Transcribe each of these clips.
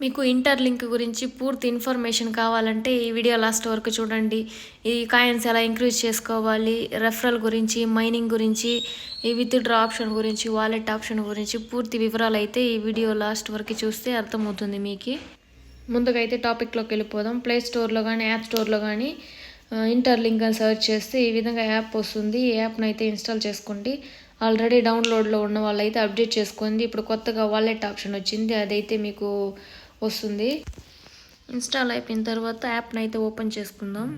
మీకు inter link గురించి పూర్తి ఇన్ఫర్మేషన్ కావాలంటే ఈ వీడియో లాస్ట్ వరకు చూడండి. ఈ కాయిన్స్ ఎలా ఇంక్రీజ్ చేసుకోవాలి, రెఫరల్ గురించి, మైనింగ్ గురించి, ఈ విత్డ్రా ఆప్షన్ గురించి, వాలెట్ ఆప్షన్ గురించి పూర్తి వివరాలు అయితే ఈ వీడియో లాస్ట్ వరకు చూస్తే అర్థమవుతుంది మీకు. ముందుగా అయితే టాపిక్లోకి వెళ్ళిపోదాం. ప్లే స్టోర్లో కానీ యాప్ స్టోర్లో కానీ ఇంటర్ లింక్ అని సర్చ్ చేస్తే ఈ విధంగా యాప్ వస్తుంది. ఈ యాప్ను అయితే ఇన్స్టాల్ చేసుకోండి. ఆల్రెడీ డౌన్లోడ్లో ఉన్న వాళ్ళైతే అప్డేట్ చేసుకోండి. ఇప్పుడు కొత్తగా వాలెట్ ఆప్షన్ వచ్చింది, అదైతే మీకు వస్తుంది. ఇన్స్టాల్ అయిపోయిన తర్వాత యాప్ని అయితే ఓపెన్ చేసుకుందాం.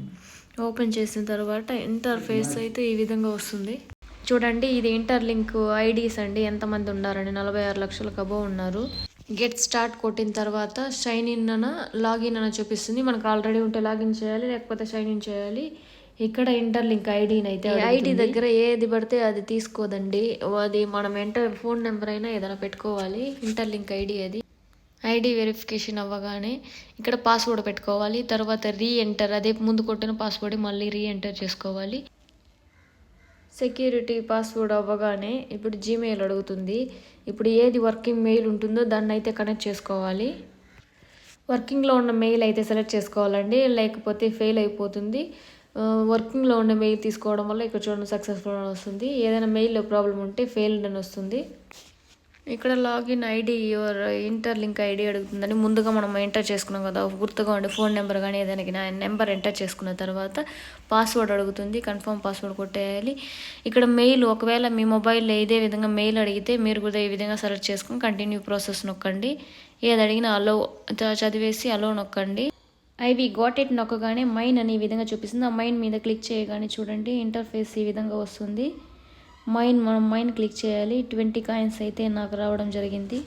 ఓపెన్ చేసిన తర్వాత ఇంటర్ఫేస్ అయితే ఈ విధంగా వస్తుంది. చూడండి, ఇది ఇంటర్ లింక్ ఐడీస్ అండి. ఎంతమంది ఉన్నారండి? 46 లక్షలకు అబోవ్ ఉన్నారు. గెట్ స్టార్ట్ కొట్టిన తర్వాత షైన్ ఇన్ అన లాగిన్ అని చూపిస్తుంది. మనకు ఆల్రెడీ ఉంటే లాగిన్ చేయాలి, లేకపోతే షైన్ ఇన్ చేయాలి. ఇక్కడ ఇంటర్ లింక్ ఐడిని అయితే ఐడి దగ్గర ఏది పడితే అది తీసుకోదండి. అది మనం ఫోన్ నెంబర్ అయినా ఏదైనా పెట్టుకోవాలి. ఇంటర్ లింక్ ఐడి అది. ఐడి వెరిఫికేషన్ అవ్వగానే ఇక్కడ పాస్వర్డ్ పెట్టుకోవాలి. తర్వాత రీఎంటర్, అదే ముందు కొట్టిన పాస్వర్డ్ మళ్ళీ రీఎంటర్ చేసుకోవాలి. సెక్యూరిటీ పాస్వర్డ్ అవ్వగానే ఇప్పుడు జీమెయిల్ అడుగుతుంది. ఇప్పుడు ఏది వర్కింగ్ మెయిల్ ఉంటుందో దాన్ని అయితే కనెక్ట్ చేసుకోవాలి. వర్కింగ్లో ఉన్న మెయిల్ అయితే సెలెక్ట్ చేసుకోవాలండి, లేకపోతే ఫెయిల్ అయిపోతుంది. వర్కింగ్లో ఉన్న మెయిల్ తీసుకోవడం వల్ల ఇక్కడ చూడండి సక్సెస్ఫుల్ అని వస్తుంది. ఏదైనా మెయిల్లో ప్రాబ్లం ఉంటే ఫెయిల్డ్ అని వస్తుంది. ఇక్కడ login ID your enter link ID అడుగుతుందని ముందుగా మనం ఎంటర్ చేసుకున్నాం కదా, గుర్తుగా ఉండే ఫోన్ నెంబర్ కానీ ఏదైనా నెంబర్ ఎంటర్ చేసుకున్న తర్వాత పాస్వర్డ్ అడుగుతుంది. కన్ఫర్మ్ పాస్వర్డ్ కొట్టేయాలి. ఇక్కడ మెయిల్, ఒకవేళ మీ మొబైల్లో ఇదే విధంగా మెయిల్ అడిగితే మీరు కూడా ఈ విధంగా సెలెక్ట్ చేసుకుని కంటిన్యూ ప్రాసెస్ నొక్కండి. ఏది అడిగినా అలో చదివేసి అలో నొక్కండి. ఐవి గాట్ ఇట్ నొక్కగానే మైన్ అని ఈ విధంగా చూపిస్తుంది. ఆ మైన్ మీద క్లిక్ చేయగానే చూడండి ఇంటర్ఫేస్ ఈ విధంగా వస్తుంది. మనం మైన్ క్లిక్ చేయాలి. 20 కాయిన్స్ అయితే నాకు రావడం జరిగింది.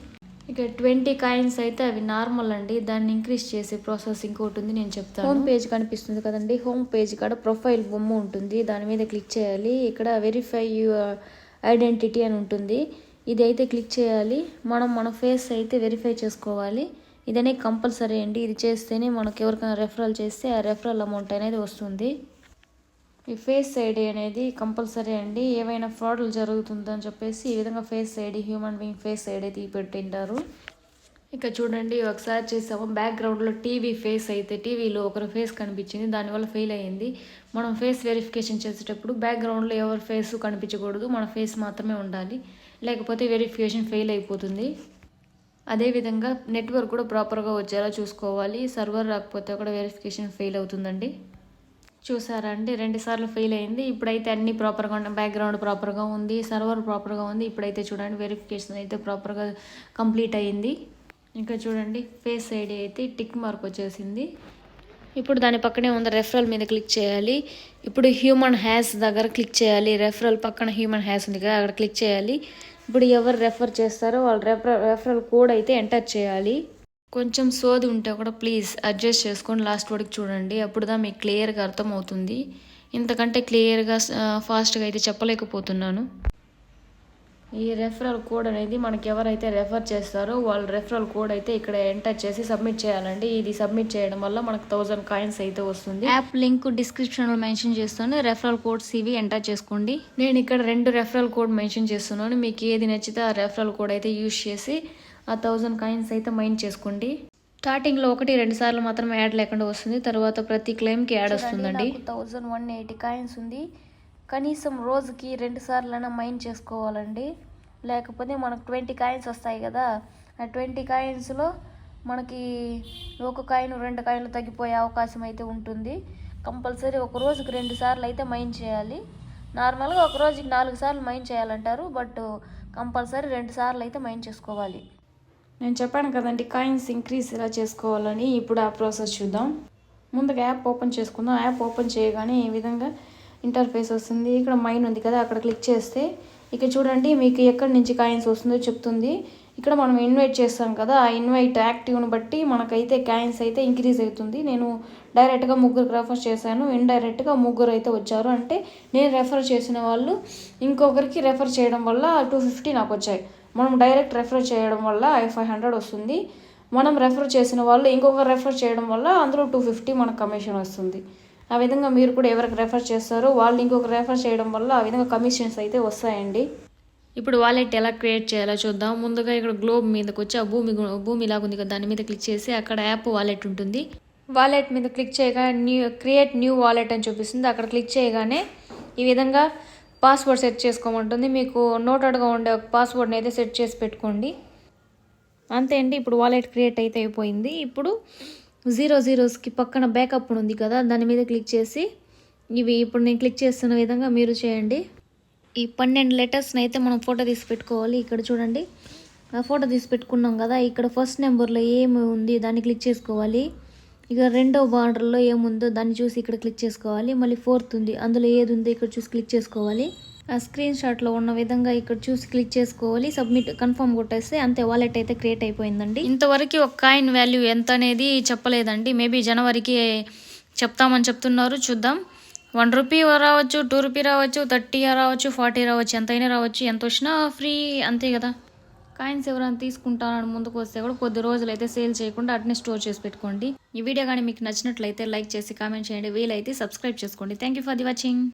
ఇక 20 కాయిన్స్ అయితే అవి నార్మల్ అండి. దాన్ని ఇంక్రీజ్ చేసే ప్రాసెస్ ఇంకోటి ఉంది, నేను చెప్తాను. హోమ్ పేజ్ కనిపిస్తుంది కదండి, హోమ్ పేజ్ కాడ ప్రొఫైల్ బొమ్మ ఉంటుంది, దాని మీద క్లిక్ చేయాలి. ఇక్కడ వెరిఫై యువర్ ఐడెంటిటీ అని ఉంటుంది, ఇది అయితే క్లిక్ చేయాలి. మన ఫేస్ అయితే వెరిఫై చేసుకోవాలి. ఇదనే కంపల్సరీ అండి. ఇది చేస్తేనే మనకు ఎవరికైనా రెఫరల్ చేస్తే ఆ రెఫరల్ అమౌంట్ అనేది వస్తుంది. ఈ ఫేస్ ఐడి అనేది కంపల్సరీ అండి. ఏవైనా ఫ్రాడ్లు జరుగుతుందని చెప్పేసి ఈ విధంగా face ID, human being face ID అయితే పెట్టింటారు. ఇక చూడండి, ఒకసారి చేసాము. బ్యాక్గ్రౌండ్లో టీవీ ఫేస్ అయితే టీవీలో ఒకరి ఫేస్ కనిపించింది, దానివల్ల ఫెయిల్ అయ్యింది. మనం ఫేస్ వెరిఫికేషన్ చేసేటప్పుడు బ్యాక్గ్రౌండ్లో ఎవరి ఫేస్ కనిపించకూడదు, మన ఫేస్ మాత్రమే ఉండాలి, లేకపోతే వెరిఫికేషన్ ఫెయిల్ అయిపోతుంది. అదేవిధంగా నెట్వర్క్ కూడా ప్రాపర్గా వచ్చేలా చూసుకోవాలి. సర్వర్ రాకపోతే కూడా వెరిఫికేషన్ ఫెయిల్ అవుతుందండి. చూసారా అండి, 2 సార్లు ఫెయిల్ అయింది. ఇప్పుడైతే అన్నీ ప్రాపర్గా ఉన్నాయి. బ్యాక్గ్రౌండ్ ప్రాపర్గా ఉంది, సర్వర్ ప్రాపర్గా ఉంది. ఇప్పుడైతే చూడండి వెరిఫికేషన్ అయితే ప్రాపర్గా కంప్లీట్ అయ్యింది. ఇంకా చూడండి ఫేస్ ఐడి అయితే టిక్ మార్క్ వచ్చేసింది. ఇప్పుడు దాని పక్కనే ఉన్న రెఫరల్ మీద క్లిక్ చేయాలి. ఇప్పుడు హ్యూమన్ హ్యాస్ దగ్గర క్లిక్ చేయాలి. రెఫరల్ పక్కన హ్యూమన్ హ్యాస్ ఉంది కదా, అక్కడ క్లిక్ చేయాలి. ఇప్పుడు ఎవరు రెఫర్ చేస్తారో వాళ్ళు రెఫరల్ కోడ్ అయితే ఎంటర్ చేయాలి. కొంచెం సోది ఉంటే కూడా ప్లీజ్ అడ్జస్ట్ చేసుకొని లాస్ట్ వరకు చూడండి, అప్పుడుదా మీకు క్లియర్గా అర్థమవుతుంది. ఇంతకంటే క్లియర్గా ఫాస్ట్గా అయితే చెప్పలేకపోతున్నాను. ఈ రెఫరల్ కోడ్ అనేది మనకి ఎవరైతే రెఫర్ చేస్తారో వాళ్ళ రెఫరల్ కోడ్ అయితే ఇక్కడ ఎంటర్ చేసి సబ్మిట్ చేయాలండి. ఇది సబ్మిట్ చేయడం వల్ల మనకు 1000 కాయిన్స్ అయితే వస్తుంది. యాప్ లింక్ డిస్క్రిప్షన్లో మెన్షన్ చేస్తాను. రెఫరల్ కోడ్స్ ఇవి ఎంటర్ చేసుకోండి. నేను ఇక్కడ 2 రెఫరల్ కోడ్ మెన్షన్ చేస్తున్నాను. మీకు ఏది నచ్చితే ఆ రెఫరల్ కోడ్ అయితే యూజ్ చేసి ఆ 1000 కాయిన్స్ అయితే మైన్ చేసుకోండి. స్టార్టింగ్లో 1-2 సార్లు మాత్రమే యాడ్ లేకుండా వస్తుంది, తర్వాత ప్రతి క్లెయిమ్కి యాడ్ వస్తుందండి. 1180 కాయిన్స్ ఉంది. కనీసం రోజుకి 2 సార్లైనా మైన్ చేసుకోవాలండి, లేకపోతే మనకు 20 కాయిన్స్ వస్తాయి కదా, ఆ 20 కాయిన్స్లో మనకి ఒక కాయిన్ 2 కాయిన్లు తగ్గిపోయే అవకాశం అయితే ఉంటుంది. కంపల్సరీ ఒక రోజుకి 2 సార్లు అయితే మైన్ చేయాలి. నార్మల్గా ఒక రోజుకి 4 సార్లు మైన్ చేయాలంటారు, బట్ కంపల్సరీ 2 సార్లు అయితే మైన్ చేసుకోవాలి. నేను చెప్పాను కదండి కాయిన్స్ ఇంక్రీజ్ ఎలా చేసుకోవాలని. ఇప్పుడు ఆ ప్రాసెస్ చూద్దాం. ముందుగా యాప్ ఓపెన్ చేసుకుందాం. యాప్ ఓపెన్ చేయగానే ఈ విధంగా ఇంటర్ఫేస్ వస్తుంది. ఇక్కడ మైన్ ఉంది కదా, అక్కడ క్లిక్ చేస్తే ఇక్కడ చూడండి మీకు ఎక్కడి నుంచి కాయిన్స్ వస్తుందో చెప్తుంది. ఇక్కడ మనం ఇన్వైట్ చేస్తాం కదా, ఆ ఇన్వైట్ యాక్టివ్ని బట్టి మనకైతే కాయిన్స్ అయితే ఇంక్రీజ్ అవుతుంది. నేను డైరెక్ట్గా 3 రెఫర్ చేశాను, ఇండైరెక్ట్గా 3 అయితే వచ్చారు. అంటే నేను రెఫర్ చేసిన వాళ్ళు ఇంకొకరికి రెఫర్ చేయడం వల్ల 250 నాకు వచ్చాయి. మనం డైరెక్ట్ రెఫర్ చేయడం వల్ల 500 వస్తుంది. మనం రెఫర్ చేసిన వాళ్ళు ఇంకొకరు రెఫర్ చేయడం వల్ల అందులో 250 మనకు కమిషన్ వస్తుంది. ఆ విధంగా మీరు కూడా ఎవరికి రెఫర్ చేస్తారో వాళ్ళు ఇంకొకరు రెఫర్ చేయడం వల్ల ఆ విధంగా కమిషన్స్ అయితే వస్తాయండి. ఇప్పుడు వాలెట్ ఎలా క్రియేట్ చేయాలో చూద్దాం. ముందుగా ఇక్కడ గ్లోబ్ మీదకి వచ్చి ఆ భూమి లాగా ఉంది కదా, దాని మీద క్లిక్ చేసి అక్కడ యాప్ వాలెట్ ఉంటుంది. వాలెట్ మీద క్లిక్ చేయగానే క్రియేట్ న్యూ వాలెట్ అని చూపిస్తుంది. అక్కడ క్లిక్ చేయగానే ఈ విధంగా పాస్వర్డ్ సెట్ చేసుకోమంటుంది. మీకు నోటెడ్గా ఉండే ఒక పాస్వర్డ్ని అయితే సెట్ చేసి పెట్టుకోండి. అంతే అండి, ఇప్పుడు వాలెట్ క్రియేట్ అయితే అయిపోయింది. ఇప్పుడు 00కి పక్కన బ్యాకప్ ఉంది కదా, దాని మీద క్లిక్ చేసి ఇవి ఇప్పుడు నేను క్లిక్ చేస్తున్న విధంగా మీరు చేయండి. ఈ 12 లెటర్స్ని అయితే మనం ఫోటో తీసి పెట్టుకోవాలి. ఇక్కడ చూడండి, ఫోటో తీసి పెట్టుకున్నాం కదా, ఇక్కడ ఫస్ట్ నెంబర్లో ఏమి ఉంది దాన్ని క్లిక్ చేసుకోవాలి. ఇక రెండో బార్డర్లో ఏముందో దాన్ని చూసి ఇక్కడ క్లిక్ చేసుకోవాలి. మళ్ళీ 4th ఉంది, అందులో ఏది ఉందో ఇక్కడ చూసి క్లిక్ చేసుకోవాలి. ఆ స్క్రీన్ షాట్లో ఉన్న విధంగా ఇక్కడ చూసి క్లిక్ చేసుకోవాలి. సబ్మిట్ కన్ఫర్మ్ కొట్టేస్తే అంతే, వాలెట్ అయితే క్రియేట్ అయిపోయిందండి. ఇంతవరకు ఒక కాయిన్ వాల్యూ ఎంత అనేది చెప్పలేదండి. మేబీ జనవరికి చెప్తామని చెప్తున్నారు, చూద్దాం. 1 రూపీ రావచ్చు, 2 రూపీ రావచ్చు, 30 రావచ్చు, 40 రావచ్చు, ఎంతైనా రావచ్చు. ఎంత వచ్చినా ఫ్రీ, అంతే కదా. కాయిన్స్ ఎవరైనా తీసుకుంటానని ముందుకు వస్తే కూడా కొద్ది రోజులు అయితే సేల్ చేయకుండా అట్నే స్టోర్ చేసి పెట్టుకోండి. ఈ వీడియో కానీ మీకు నచ్చినట్లయితే లైక్ చేసి కామెంట్ చేయండి, వీలైతే సబ్స్క్రైబ్ చేసుకోండి. Thank you for the watching.